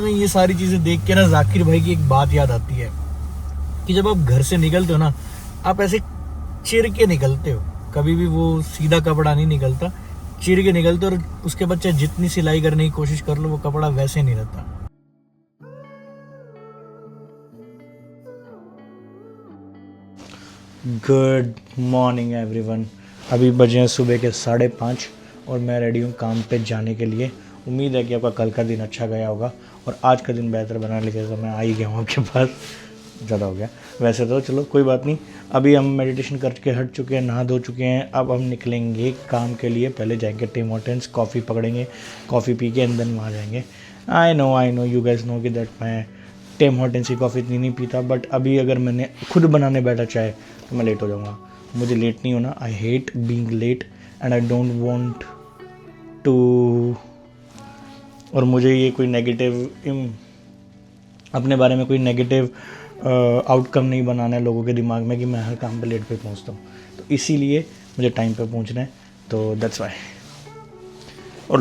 ये सारी चीजें देख के ना जाकिर भाई की एक बात याद आती है कि जब आप घर से निकलते हो ना, आप ऐसे चिर के निकलते हो, कभी भी वो सीधा कपड़ा नहीं निकलता, चिर के निकलते हो। और उसके बच्चे जितनी सिलाई करने की कोशिश कर लो वो कपड़ा वैसे नहीं रहता। Good morning everyone. अभी बजे हैं सुबह के 5:30 और मैं रेडी हूँ काम पे जाने के लिए। उम्मीद है कि आपका कल का दिन अच्छा गया होगा और आज का दिन बेहतर बनाने के लिए तो मैं आ ही गया हूँ आपके पास। ज़्यादा हो गया वैसे तो, चलो कोई बात नहीं। अभी हम मेडिटेशन करके हट चुके हैं, नहा धो चुके हैं। अब हम निकलेंगे काम के लिए। पहले जाएंगे टिम हॉर्टन्स, कॉफ़ी पकड़ेंगे, कॉफ़ी पी के एंड देन वहाँ जाएंगे। I know you guys know कि दैट मैं टिम हॉर्टन्स की कॉफ़ी इतनी नहीं पीता, बट अभी अगर मैंने खुद बनाने बैठा चाहे तो मैं लेट हो जाऊँगा। मुझे लेट नहीं होना। I hate being late and I don't want to. और मुझे ये कोई नेगेटिव अपने बारे में कोई नेगेटिव आउटकम नहीं बनाना है लोगों के दिमाग में कि मैं हर काम पे लेट पे पहुंचता हूँ। तो इसीलिए मुझे टाइम पे पहुंचना है, तो दैट्स वाई। और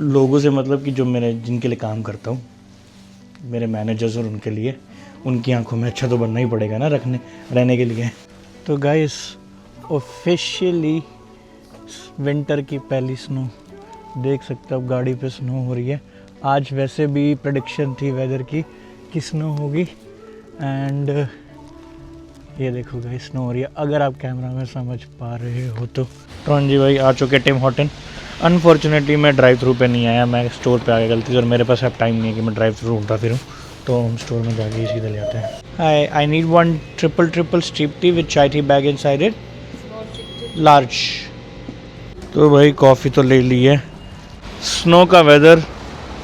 लोगों से मतलब कि जो जिनके लिए काम करता हूँ, मेरे मैनेजर्स, और उनके लिए उनकी आंखों में अच्छा तो बनना ही पड़ेगा ना रहने के लिए। तो गाइस ऑफिशियली विंटर की पहली स्नो देख सकते हो, अब गाड़ी पे स्नो हो रही है। आज वैसे भी प्रेडिक्शन थी वेदर की कि स्नो होगी एंड ये देखो गाइस स्नो हो रही है, अगर आप कैमरा में समझ पा रहे हो तो। ट्रॉन जी भाई आ चुके टिम हॉर्टन। अनफॉर्चुनेटली मैं ड्राइव थ्रू पे नहीं आया, मैं स्टोर पे आ गया गलती से, और मेरे पास अब टाइम नहीं है कि मैं ड्राइव थ्रू ढूंढता फिरूँ, तो हम स्टोर में जाके ही सीधे ले आते हैं। I need 1 triple strip tea with chai tea bag inside it, large. तो भाई कॉफ़ी तो ले ली है। स्नो का वेदर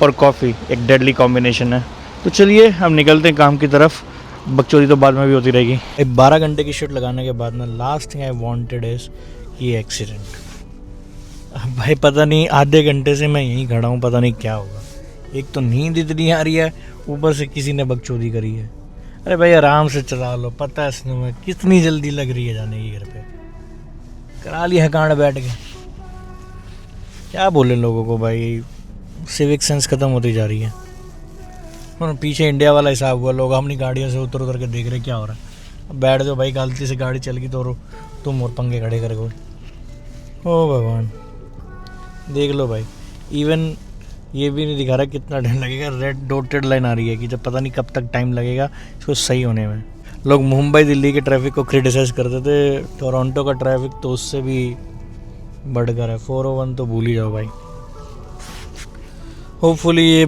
और कॉफ़ी एक डेडली कॉम्बिनेशन है। तो चलिए हम निकलते हैं काम की तरफ। बकचोदी तो बाद में भी होती रहेगी। 12 घंटे की शिफ्ट लगाने के बाद ना last thing I wanted is ये एक्सीडेंट। भाई पता नहीं आधे घंटे से मैं यहीं खड़ा हूँ, पता नहीं क्या होगा। एक तो नींद इतनी आ रही है, ऊपर से किसी ने बकचोदी करी है। अरे भाई आराम से चला लो, पता है स्नो में कितनी जल्दी लग रही है जाने की घर पे। करा लिया है कांड बैठ के। क्या बोले लोगों को भाई, सिविक सेंस खत्म होती जा रही है। और पीछे इंडिया वाला हिसाब हुआ, लोग अपनी गाड़ियों से उतर के देख रहे क्या हो रहा है। अब बैठ जाओ भाई, गलती से गाड़ी चल गई तो तुम और पंगे खड़े कर गए। ओ भगवान, देख लो भाई, इवन ये भी नहीं दिखा रहा कितना टाइम लगेगा। रेड डॉटेड लाइन आ रही है कि जब पता नहीं कब तक टाइम लगेगा इसको सही होने में। लोग मुंबई दिल्ली के ट्रैफिक को क्रिटिसाइज़ करते थे, टोरंटो का ट्रैफिक तो उससे भी बढ़कर है। 401 तो भूल ही जाओ भाई। होपफुली ये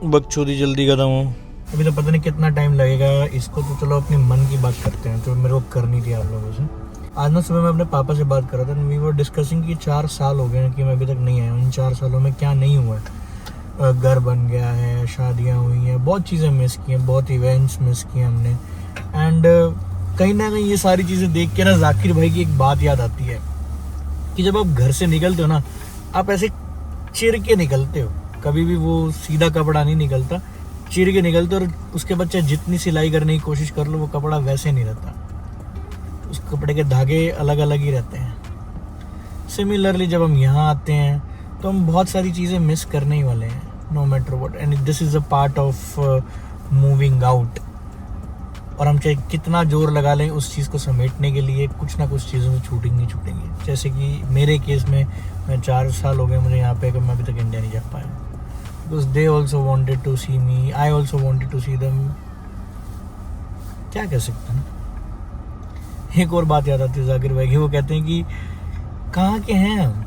बकचोदी जल्दी खत्म हो। अभी तो पता नहीं कितना टाइम लगेगा इसको, तो चलो अपने मन की बात करते हैं जो मेरे को करनी थी आप लोगों से। आज ना सुबह मैं अपने पापा से बात कर रहा था, वी वर डिस्कसिंग कि 4 साल हो गए हैं कि मैं अभी तक नहीं आया हूँ। इन 4 सालों में क्या नहीं हुआ है। घर बन गया है, शादियाँ हुई हैं, बहुत चीज़ें मिस की हैं, बहुत इवेंट्स मिस किए हमने। एंड कहीं ना कहीं ये सारी चीज़ें देख के ना जाकिर भाई की एक बात याद आती है कि जब आप घर से निकलते हो ना, आप ऐसे चिर के निकलते हो, कभी भी वो सीधा कपड़ा नहीं निकलता, चिर के निकलते हो। और उसके बच्चे जितनी सिलाई करने की कोशिश कर लो वो कपड़ा वैसे नहीं रहता, उस कपड़े के धागे अलग अलग ही रहते हैं। सिमिलरली जब हम यहाँ आते हैं तो हम बहुत सारी चीज़ें मिस करने ही वाले हैं, no matter what, and this is a part of moving out. और हम चाहे कितना जोर लगा लें उस चीज़ को समेटने के लिए, कुछ ना कुछ चीज़ों से छूटेंगी। जैसे कि मेरे केस में मैं 4 साल हो गए मुझे यहाँ पे, मैं अभी तक इंडिया नहीं जा पाया, because they also wanted to see me, I also wanted to see them. क्या कह सकते हैं। एक और बात याद आती है जाकिर भाई की, वो कहते हैं कि कहाँ के हैं हम,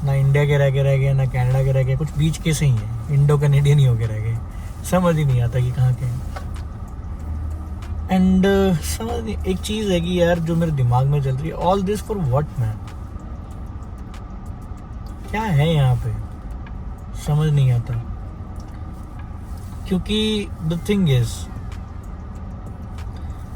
ना इंडिया के रह गए ना कनाडा के रह गए, कुछ बीच के से ही हैं, इंडो कैनेडियन ही होके रह गए। समझ ही नहीं आता कि कहाँ के हैं। एंड समझ नहीं, एक चीज़ है कि यार जो मेरे दिमाग में चल रही है, all this for what man, क्या है यहाँ पे, समझ नहीं आता। क्योंकि द थिंग इज,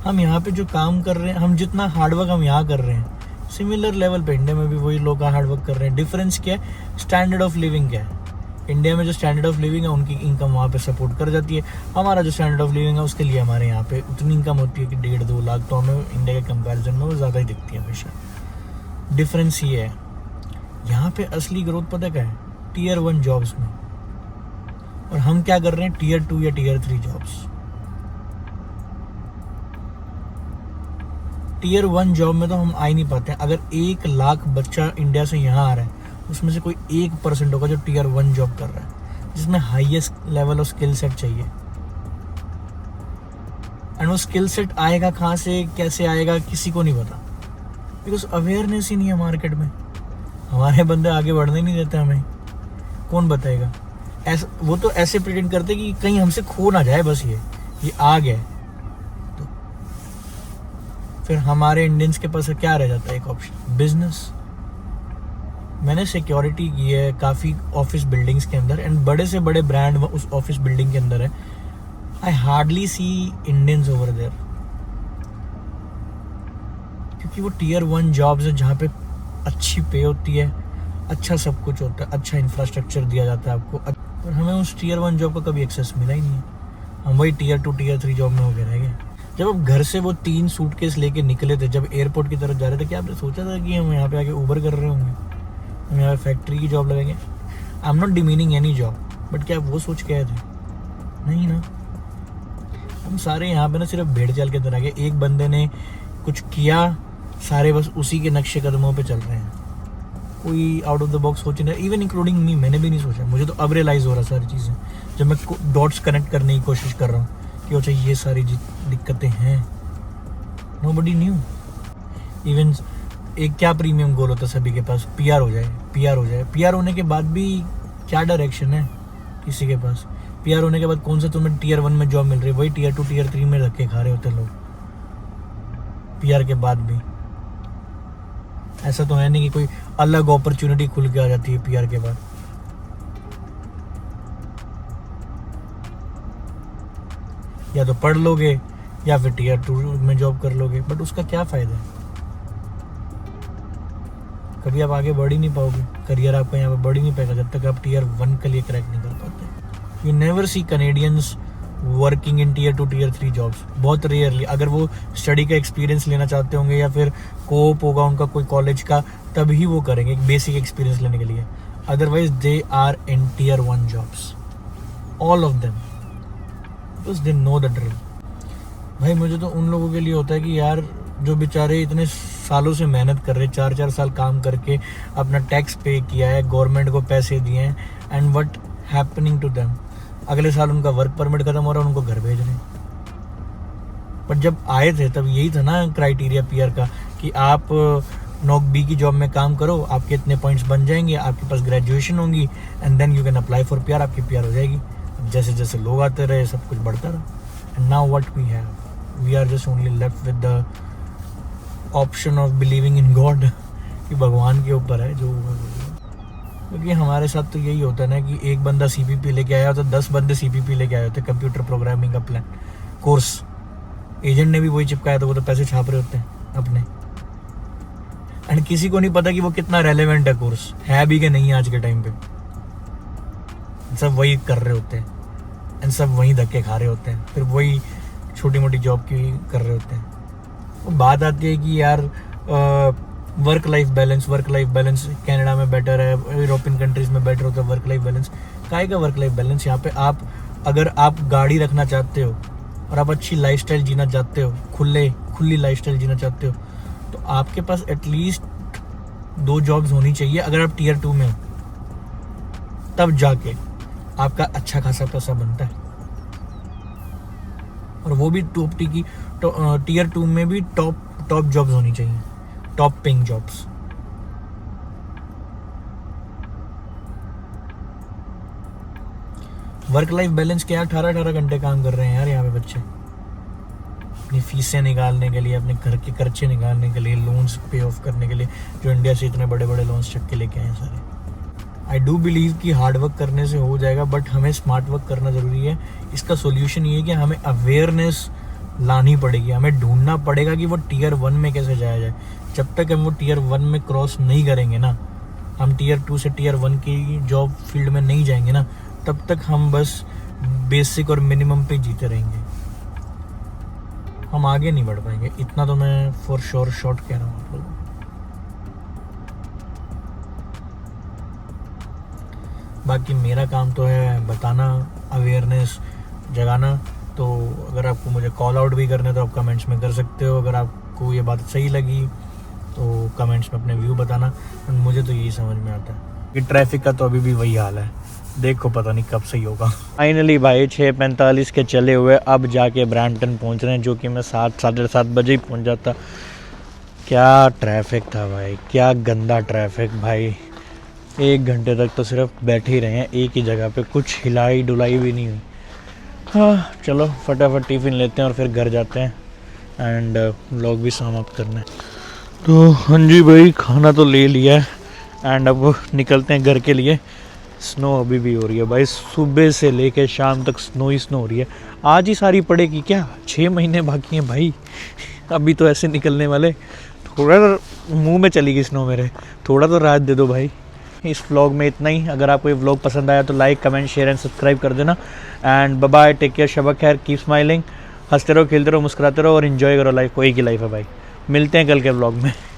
हम यहाँ पे जो काम कर रहे हैं, हम जितना हार्डवर्क हम यहाँ कर रहे हैं, सिमिलर लेवल पे इंडिया में भी वही लोग हार्डवर्क कर रहे हैं। डिफरेंस क्या है, स्टैंडर्ड ऑफ लिविंग क्या है। इंडिया में जो स्टैंडर्ड ऑफ लिविंग है उनकी इनकम वहाँ पे सपोर्ट कर जाती है, हमारा जो स्टैंडर्ड ऑफ लिविंग है उसके लिए हमारे यहाँ पे उतनी इनकम होती है कि 1.5-2 लाख, तो हमें इंडिया के कंपैरिजन में वो ज़्यादा ही दिखती है हमेशा। डिफरेंस ये है, यहाँ पे असली ग्रोथ पता क्या है, Tier 1 जॉब्स में। और हम क्या कर रहे हैं, टीयर 2 या टीयर 3 जॉब्स। टीयर 1 जॉब में तो हम आ ही नहीं पाते हैं। अगर 1 लाख बच्चा इंडिया से यहाँ आ रहा है, उसमें से कोई 1% होगा जो टीयर 1 जॉब कर रहा है, जिसमें highest level of skill set चाहिए। एंड वो स्किल सेट आएगा कहाँ से, कैसे आएगा, किसी को नहीं पता, बिकॉज अवेयरनेस ही नहीं है मार्केट में। हमारे बंदे आगे बढ़ने नहीं देते हमें, कौन बताएगा। ऐसा वो तो ऐसे प्रिटेंड करते कि कहीं हमसे खो ना जाए, बस ये आ गया तो फिर हमारे इंडियंस के पास क्या रह जाता है, एक ऑप्शन, बिजनेस। मैंने सिक्योरिटी की है काफ़ी ऑफिस बिल्डिंग्स के अंदर, एंड बड़े से बड़े ब्रांड उस ऑफिस बिल्डिंग के अंदर है। I hardly see Indians over there, क्योंकि वो टीयर 1 जॉब्स है जहाँ पे अच्छी पे होती है, अच्छा सब कुछ होता है, अच्छा इंफ्रास्ट्रक्चर दिया जाता है आपको, और हमें उस टीयर 1 जॉब का कभी एक्सेस मिला ही नहीं है। हम वही टीयर 2 टीयर 3 जॉब में हो गए रह गए। जब आप घर से वो 3 सूटकेस लेके निकले थे, जब एयरपोर्ट की तरफ जा रहे थे, क्या आपने सोचा था कि हम यहाँ पे आके ऊबर कर रहे होंगे, हम यहाँ पे फैक्ट्री की जॉब लगेंगे? I am not demeaning any job, but क्या आप वो सोच के आए थे? नहीं ना। हम सारे यहाँ पे ना सिर्फ भेड़ चाल के अंदर आ गए। एक बंदे ने कुछ किया, सारे बस उसी के नक्शे कदमों पे चल रहे हैं, कोई आउट ऑफ द बॉक्स सोच नहीं रहा। इवन इंक्लूडिंग मी, मैंने भी नहीं सोचा। मुझे तो अब रियलाइज़ हो रहा सारी चीज़ें, जब मैं डॉट्स कनेक्ट करने की कोशिश कर रहा हूँ कि अच्छा ये सारी दिक्कतें हैं। Nobody knew. इवन एक क्या प्रीमियम गोल होता है सभी के पास, पीआर हो जाए, पीआर हो जाए। पीआर होने के बाद भी क्या डायरेक्शन है किसी के पास? पीआर होने के बाद कौन सा तुम्हें टीयर 1 में जॉब मिल रही है? वही टीयर 2 टीयर 3 में धक्के खा रहे होते लोग पीआर के बाद भी। ऐसा तो है नहीं कि कोई अलग अपॉर्चुनिटी खुल के आ जाती है पीआर के बाद। या तो पढ़ लोगे या फिर टीयर 2 में जॉब कर लोगे, बट उसका क्या फायदा है? कभी आप आगे बढ़ ही नहीं पाओगे, करियर आपका यहाँ पे बढ़ ही नहीं पाएगा जब तक आप टीयर 1 के लिए क्रैक नहीं कर पाते। You never see Canadians working in tier 2 tier 3 jobs, बहुत रेयरली। अगर वो स्टडी का एक्सपीरियंस लेना चाहते होंगे या फिर कोप होगा उनका कोई कॉलेज का, तभी वो करेंगे एक बेसिक एक्सपीरियंस लेने के लिए। Otherwise they are in tier 1 jobs, all of them, because they know the drill. भाई मुझे तो उन लोगों के लिए होता है कि यार जो बेचारे इतने सालों से मेहनत कर रहे, 4-4 साल काम करके अपना टैक्स पे किया है, गवर्नमेंट को पैसे दिए हैं, and what happening to them? अगले साल उनका वर्क परमिट खत्म हो रहा है, उनको घर भेज रहे हैं। बट जब आए थे तब यही था ना क्राइटेरिया पीआर का, कि आप नॉक बी की जॉब में काम करो, आपके इतने पॉइंट्स बन जाएंगे, आपके पास ग्रेजुएशन होंगी, and then you can apply for PR, आपकी पीआर हो जाएगी। जैसे जैसे लोग आते रहे सब कुछ बढ़ता रहा, and now what we have, we are just only left with the option of believing in God, कि भगवान के ऊपर है जो होगा। क्योंकि हमारे साथ तो यही होता है ना कि एक बंदा सीपीपी लेके आया होता, 10 बंदे सीपीपी लेके आए होते, कंप्यूटर प्रोग्रामिंग का प्लान कोर्स। एजेंट ने भी वही चिपकाया, तो वो तो पैसे छाप रहे होते हैं अपने, एंड किसी को नहीं पता कि वो कितना रेलेवेंट है कोर्स, है भी कि नहीं आज के टाइम पे। सब वही कर रहे होते हैं, एंड सब वही धक्के खा रहे होते हैं, फिर वही छोटी मोटी जॉब की कर रहे होते हैं। वो बात आती है कि यार वर्क लाइफ बैलेंस कनाडा में बेटर है, यूरोपियन कंट्रीज में बेटर होता है वर्क लाइफ बैलेंस। काहे का वर्क लाइफ बैलेंस? यहाँ पे आप अगर आप गाड़ी रखना चाहते हो और आप अच्छी लाइफस्टाइल जीना चाहते हो, खुली लाइफस्टाइल जीना चाहते हो, तो आपके पास एटलीस्ट 2 जॉब्स होनी चाहिए। अगर आप टीयर 2 में हो तब जाके आपका अच्छा खासा पैसा बनता है, और वो भी टीयर 2 में भी टॉप जॉब्स होनी चाहिए, top paying jobs. Work life balance क्या, 18 घंटे काम कर रहे हैं यार यहाँ पे बच्चे, अपनी फीसें निकालने के लिए, अपने घर के खर्चे निकालने के लिए, लोन्स पे ऑफ करने के लिए, जो इंडिया से इतने बड़े बड़े लोन्स चक के लेके आए हैं सारे। आई डू बिलीव कि हार्ड वर्क करने से हो जाएगा, बट हमें स्मार्ट वर्क करना ज़रूरी है। इसका सोल्यूशन ये है कि हमें अवेयरनेस लानी पड़ेगी, हमें ढूंढना पड़ेगा कि वो टीयर 1 में कैसे जाया जाए। जब तक हम वो टीयर 1 में क्रॉस नहीं करेंगे ना, हम टीयर 2 से टीयर 1 की जॉब फील्ड में नहीं जाएंगे ना, तब तक हम बस बेसिक और मिनिमम पे जीते रहेंगे, हम आगे नहीं बढ़ पाएंगे। इतना तो मैं फॉर श्योर शॉर्ट कह रहा हूँ आप लोगों को। बाकी मेरा काम तो है बताना, अवेयरनेस जगाना। तो अगर आपको मुझे कॉल आउट भी करना है तो आप कमेंट्स में कर सकते हो। अगर आपको ये बात सही लगी तो कमेंट्स में अपने व्यू बताना। मुझे तो यही समझ में आता है कि ट्रैफिक का तो अभी भी वही हाल है, देखो पता नहीं कब सही होगा। फाइनली भाई 6:45 के चले हुए अब जाके ब्रैम्पटन पहुंच रहे हैं, जो कि मैं 7 साढ़े 7 बजे ही पहुंच जाता। क्या ट्रैफिक था भाई, क्या गंदा ट्रैफिक भाई। 1 घंटे तक तो सिर्फ बैठे ही रहे हैं एक ही जगह पे, कुछ हिलाई डुलाई भी नहीं हुई। हाँ चलो फटाफट टिफ़िन लेते हैं और फिर घर जाते हैं एंड व्लॉग भी समाप्त करना है। तो हाँ जी भाई, खाना तो ले लिया है एंड अब निकलते हैं घर के लिए। स्नो अभी भी हो रही है भाई, सुबह से लेके शाम तक स्नो ही स्नो हो रही है। आज ही सारी पड़ेगी क्या? 6 महीने बाकी हैं भाई, अभी तो ऐसे निकलने वाले। थोड़ा तो मुंह में चली गई स्नो मेरे, थोड़ा तो राहत दे दो भाई। इस व्लॉग में इतना ही। अगर आपको ये व्लॉग पसंद आया तो like comment share and subscribe कर देना। And bye bye, take care, शबा खैर, कीप स्माइलिंग। हंसते रहो, खेलते रहो, मुस्कुराते रहो और इन्जॉय करो लाइफ को, एक ही लाइफ है भाई। मिलते हैं कल के व्लॉग में।